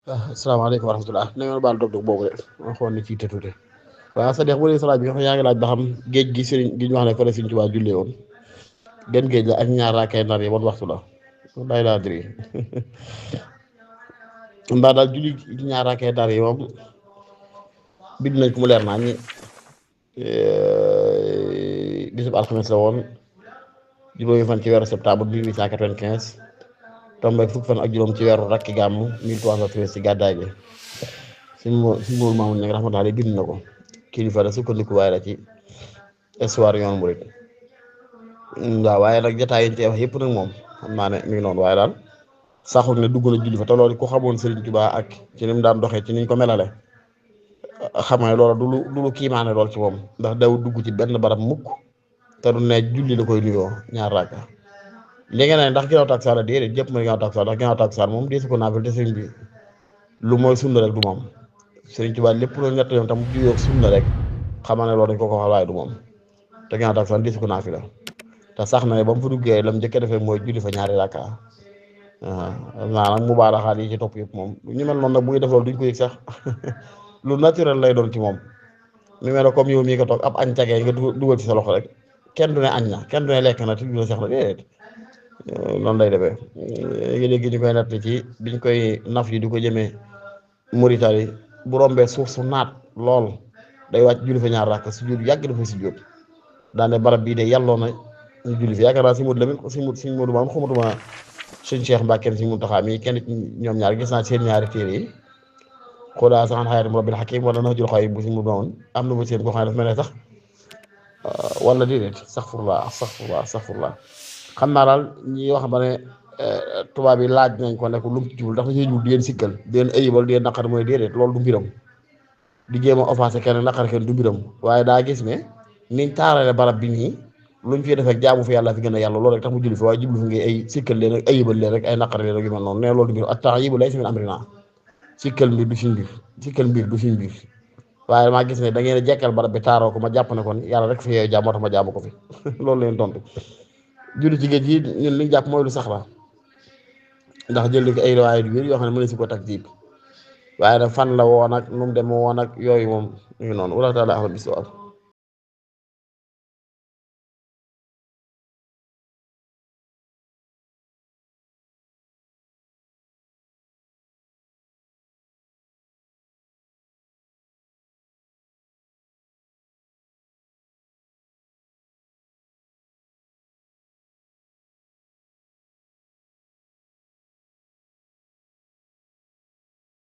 asalaamaaleykum wa rahmatulah na ngeen baal dog-dog boobu de ma xool ni ciy tëtute waaw sa dex bu dee salaat bi nga xam yaa ngi laaj ba xam géej gi sëriñ gi ñu wax ne fa la Sëriñ Tuubaa jullee woon gën géej la ak ñaar raakay nar yi ban waxtu la day laa diri mbaa daal julli ñaar raakay nar yi moom bind nañ ko mu leer naa ñi bisub alxames la woon juróomi fan ci weeru septembre 1895 tombé fukk fan ak juróom ci weeru rakki gàmmu 1313 ci gàddaay gi si moom maamun nag raxmatullaah bind na ko kilifa la sukkandiku waaye la ci histoire yoonu murid waaw waaye nag jotaay yi ñu cee wax yëpp nag moom xam naa ne mi ngi noonu waaye daal saxul ne dugg na julli fa te loolu ku xamoon Sëriñ Tuubaa ak ci ni mu daan doxee ci niñ ko melale xam nga loolu du lu kiimaane lool ci moom ndax daw dugg ci benn barab mukk te du ne julli la koy nuyoo ñaar raaka léegi nag ndax ginnaaw takkusaan la déedéet jëpp mooy ginnaaw takkusaan ndax ginnaaw takkusaan moom deesu ko naafil te sëriñ bi lu mooy sunna rek du moom Sëriñ Tuubaa lépp loolu ñett yoon tam juyoo sunna rek xamal ne loolu dañ ko wax waaye du moom te ginnaaw takkusaan deesu ko naafila te sax na ne ba mu fa duggee lam njëkk a defee mooy julli fa ñaari rakka waaw nag mu baaraxaat yi ci topp yëpp moom ñu mel noonu nag bu ñu def loolu duñ ko yëg sax lu naturel lay doon ci moom mi mel ne comme yow mii ko toog ab añ cagee nga dugal ci sa loxo rek kenn du ne añ na kenn du ne lekk na te du ne sax na déedéet noonu lay defee léegi ñu koy natt ci biñ koy naf yi di ko jëmee Mauritanie bu rombee suuf su naat lool day wàcc julli fa ñaar rakk si jóot yàgg dafa si jóot daane barab bii de yàlloo na ñu julli fi yaakaar naa si Modou Lamine si Modou maam xamatuma sëñ Cheikh Mbacke si Mountakha mi kenn ñoom ñaar gis naa seen ñaari téere yi xoodaa saxan xayatum rabbil hakim wala na jul xaw bu si Modou mamoon am na ba seen koo xam ne dafa mel ne sax wala déedéet saxfurlaa xam naa daal ñi wax ba ne tubaab yi laaj nañ ko ne ko lu mu ci jublu ndax dañuy jublu di leen sikkal di leen ayibal di leen naqar mooy déedéet loolu du mbiram di jéem a offensé kenn naqar kenn du mbiram waaye daa gis ne niñ taarale barab bi nii luñ fi def ak jaamu fi yàlla fi gën a yàlla loolu rek tax mu julli fi waaye jublu fi ngay ay sikkal leen ak ayibal leen rek ay naqar leen rek yu mel noonu ne loolu du mbiram at-ta'yibu laysa min amrinaa sikkal mbir du suñ mbir waaye maa gis ne da ngeen a jekkal barab bi taaroo ko ma jàpp ne kon yàlla rek fi yooyu jaam moo tax ma jaamu ko fi loolu leen tontu julli ci géej gi ñun liñ jàpp mooy lu sax la ndax jël ko ay riwaaya yu wér yoo xam ne mën na si ko takdiib waaye nag fan la woon ak nu mu dem woon ak yooyu moom ñu ngi noonu wala taala ahlam bis-sawaab